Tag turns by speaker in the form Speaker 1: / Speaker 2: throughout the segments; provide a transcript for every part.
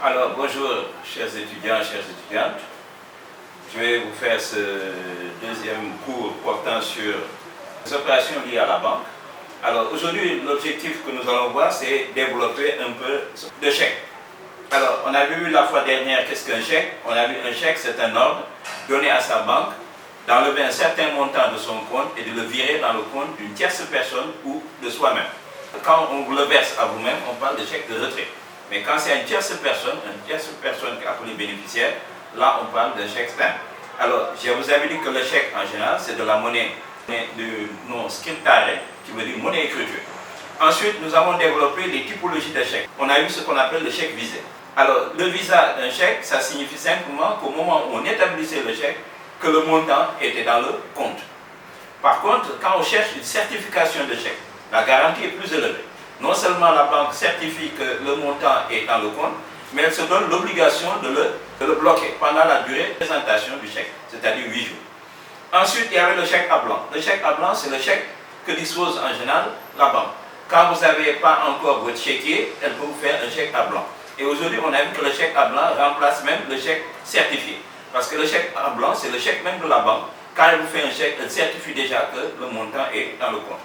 Speaker 1: Alors, bonjour, chers étudiants, chères étudiantes. Je vais vous faire ce deuxième cours portant sur les opérations liées à la banque. Alors, aujourd'hui, l'objectif que nous allons voir, c'est développer un peu de chèques. Alors, on a vu la fois dernière qu'est-ce qu'un chèque. On a vu un chèque, c'est un ordre donné à sa banque d'enlever un certain montant de son compte et de le virer dans le compte d'une tierce personne ou de soi-même. Quand on vous le verse à vous-même, on parle de chèque de retrait. Mais quand c'est une tierce personne appelée bénéficiaire, là on parle de chèque stamp. Alors, je vous avais dit que le chèque en général, c'est de la monnaie du nom scriptare, qui veut dire monnaie écriture. Ensuite, nous avons développé les typologies de chèques. On a eu ce qu'on appelle le chèque visé. Alors, le visa d'un chèque, ça signifie simplement qu'au moment où on établissait le chèque, que le montant était dans le compte. Par contre, quand on cherche une certification de chèque, la garantie est plus élevée. Non seulement la banque certifie que le montant est dans le compte, mais elle se donne l'obligation de le bloquer pendant la durée de présentation du chèque, c'est-à-dire 8 jours. Ensuite, il y avait le chèque à blanc. Le chèque à blanc, c'est le chèque que dispose en général la banque. Quand vous n'avez pas encore votre chéquier, elle peut vous faire un chèque à blanc. Et aujourd'hui, on a vu que le chèque à blanc remplace même le chèque certifié. Parce que le chèque à blanc, c'est le chèque même de la banque. Quand elle vous fait un chèque, elle certifie déjà que le montant est dans le compte.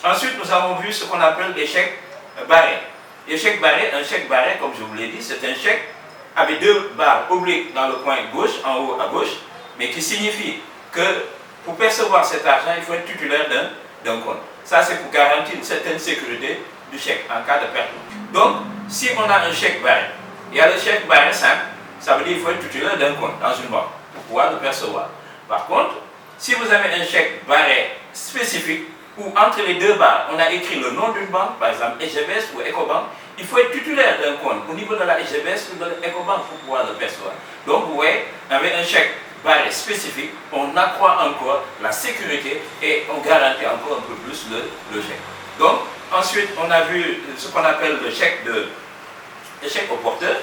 Speaker 1: Ensuite, nous avons vu ce qu'on appelle les chèques barrés. Les chèques barrés, un chèque barré, comme je vous l'ai dit, c'est un chèque avec deux barres obliques dans le coin gauche, en haut à gauche, mais qui signifie que pour percevoir cet argent, il faut être titulaire d'un compte. Ça, c'est pour garantir une certaine sécurité du chèque en cas de perte. Donc, si on a un chèque barré, il y a le chèque barré simple, ça veut dire qu'il faut être titulaire d'un compte dans une banque pour pouvoir le percevoir. Par contre, si vous avez un chèque barré spécifique, où entre les deux barres, on a écrit le nom d'une banque, par exemple EGBS ou Ecobank, il faut être titulaire d'un compte au niveau de la EGBS ou de l'Ecobank pour pouvoir le percevoir. Donc, vous voyez, avec un chèque barré spécifique, on accroît encore la sécurité et on garantit encore un peu plus le chèque. Donc, ensuite, on a vu ce qu'on appelle le chèque au porteur.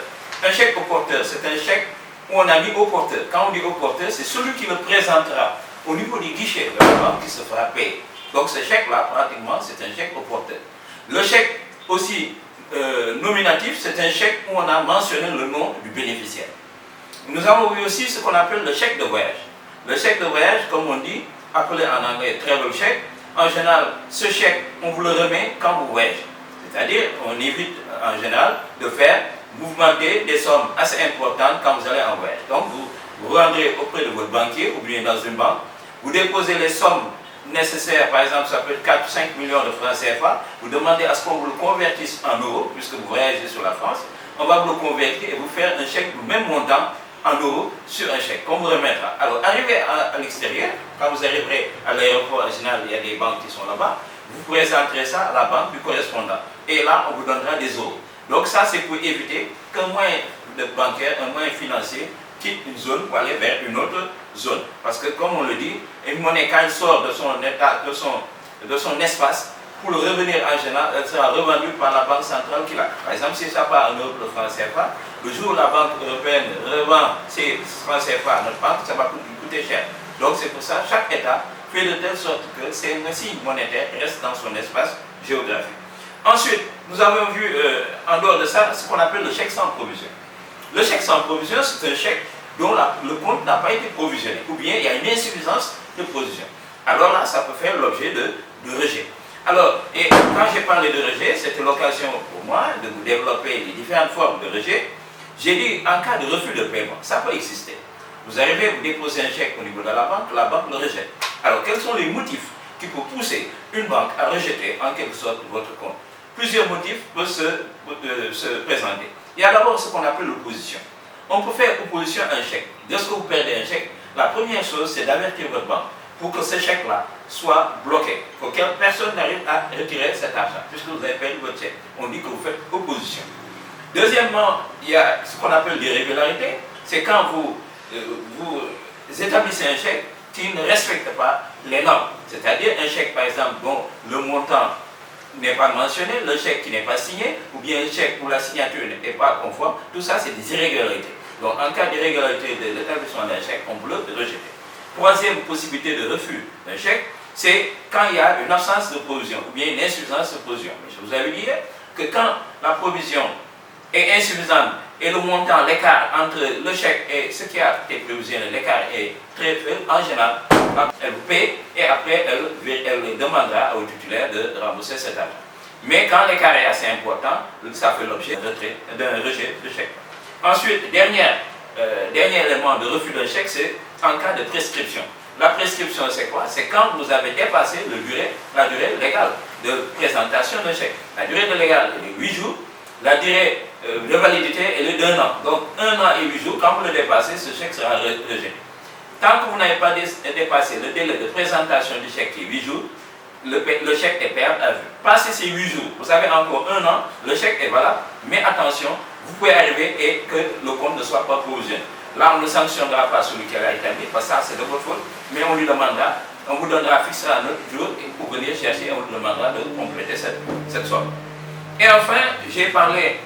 Speaker 1: Un chèque au porteur, c'est un chèque où on a mis au porteur. Quand on dit au porteur, c'est celui qui le présentera au niveau du guichet de la banque qui se fera payer. Donc ce chèque-là, pratiquement, c'est un chèque au porteur. Le chèque aussi nominatif, c'est un chèque où on a mentionné le nom du bénéficiaire. Nous avons vu aussi ce qu'on appelle le chèque de voyage. Le chèque de voyage, comme on dit, appelé en anglais travel check, en général, ce chèque, on vous le remet quand vous voyagez. C'est-à-dire, on évite en général de faire mouvementer des sommes assez importantes quand vous allez en voyage. Donc, vous rendrez auprès de votre banquier ou bien dans une banque, vous déposez les sommes nécessaires, par exemple, ça peut être 4 ou 5 millions de francs CFA, vous demandez à ce qu'on vous le convertisse en euros, puisque vous voyagez sur la France, on va vous le convertir et vous faire un chèque du même montant en euros sur un chèque qu'on vous remettra. Alors, arrivé à l'extérieur, quand vous arriverez à l'aéroport, en général, il y a des banques qui sont là-bas, vous présenterez ça à la banque du correspondant. Et là, on vous donnera des euros. Donc ça, c'est pour éviter qu'un moyen de bancaire, un moyen financier, quitte une zone pour aller vers une autre zone. Parce que, comme on le dit, une monnaie, quand elle sort de son état, de son espace, pour le revenir en général, elle sera revendue par la banque centrale qui l'a. Par exemple, si ça part en Europe de francs CFA, le jour où la banque européenne revend ses francs CFA à notre banque, ça va coûter cher. Donc c'est pour ça, chaque État fait de telle sorte que ces signes monétaires restent dans son espace géographique. Ensuite, nous avons vu, en dehors de ça, ce qu'on appelle le chèque sans provision. Le chèque sans provision, c'est un chèque dont le compte n'a pas été provisionné, ou bien il y a une insuffisance de provision. Alors là, ça peut faire l'objet de rejet. Alors, et quand j'ai parlé de rejet, c'était l'occasion pour moi de vous développer les différentes formes de rejet. J'ai dit, en cas de refus de paiement, ça peut exister. Vous arrivez, vous déposez un chèque au niveau de la banque le rejette. Alors, quels sont les motifs qui peuvent pousser une banque à rejeter en quelque sorte votre compte? Plusieurs motifs peuvent se présenter. Il y a d'abord ce qu'on appelle l'opposition. On peut faire opposition à un chèque. Lorsque vous perdez un chèque, la première chose, c'est d'avertir votre banque pour que ce chèque-là soit bloqué, pour que personne n'arrive à retirer cet argent, puisque vous avez perdu votre chèque. On dit que vous faites opposition. Deuxièmement, il y a ce qu'on appelle l'irrégularité. C'est quand vous établissez un chèque qui ne respecte pas les normes. C'est-à-dire un chèque, par exemple, dont le montant n'est pas mentionné, le chèque qui n'est pas signé, ou bien un chèque où la signature n'est pas conforme, tout ça c'est des irrégularités. Donc en cas d'irrégularité de l'établissement d'un chèque, on peut le rejeter. Troisième possibilité de refus d'un chèque, c'est quand il y a une absence de provision, ou bien une insuffisance de provision. Mais je vous avais dit que quand la provision est insuffisante et le montant, l'écart entre le chèque et ce qui a été provisionné, l'écart est très faible, en général, elle vous paie et après elle demandera au titulaire de rembourser cet argent. Mais quand l'écart est assez important, ça fait l'objet d'un rejet de chèque. Ensuite, dernier élément de refus d'un chèque, c'est en cas de prescription. La prescription, c'est quoi? C'est quand vous avez dépassé la durée légale de présentation d'un chèque. La durée légale est de 8 jours, la durée de validité est de 1 an. Donc 1 an et 8 jours, quand vous le dépassez, ce chèque sera rejeté. Tant que vous n'avez pas dépassé le délai de présentation du chèque qui est 8 jours, le chèque est payable à vue. Passé ces 8 jours, vous avez encore 1 an, le chèque est valable, mais attention, vous pouvez arriver et que le compte ne soit pas provisionné. Là, on ne sanctionnera pas celui qui a établi, parce que ça c'est de votre faute, mais on lui demandera, on vous donnera, fixera un autre jour pour venir chercher, on vous demandera de compléter cette somme. Et enfin, j'ai parlé,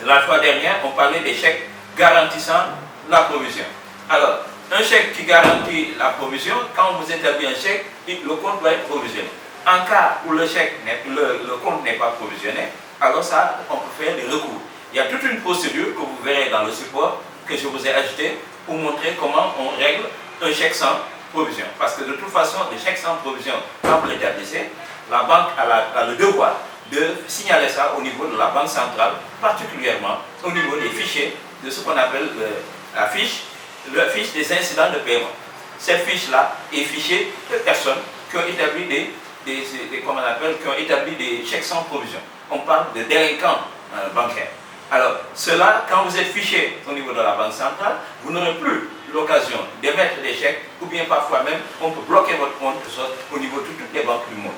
Speaker 1: la fois dernière, on parlait des chèques garantissant la provision. Alors, un chèque qui garantit la provision, quand vous établissez un chèque, le compte doit être provisionné. En cas où le compte n'est pas provisionné, alors ça, on peut faire des recours. Il y a toute une procédure que vous verrez dans le support que je vous ai ajouté pour montrer comment on règle un chèque sans provision. Parce que de toute façon, le chèque sans provision, quand vous l'établissez, la banque a le devoir de signaler ça au niveau de la banque centrale, particulièrement au niveau des fichiers de ce qu'on appelle la fiche des incidents de paiement. Cette fiche-là est fichée de personnes qui ont établi qui ont établi des chèques sans provision. On parle de délinquants bancaires. Alors, cela, quand vous êtes fiché au niveau de la banque centrale, vous n'aurez plus l'occasion d'émettre des chèques, ou bien parfois même, on peut bloquer votre compte au niveau de toutes les banques du monde.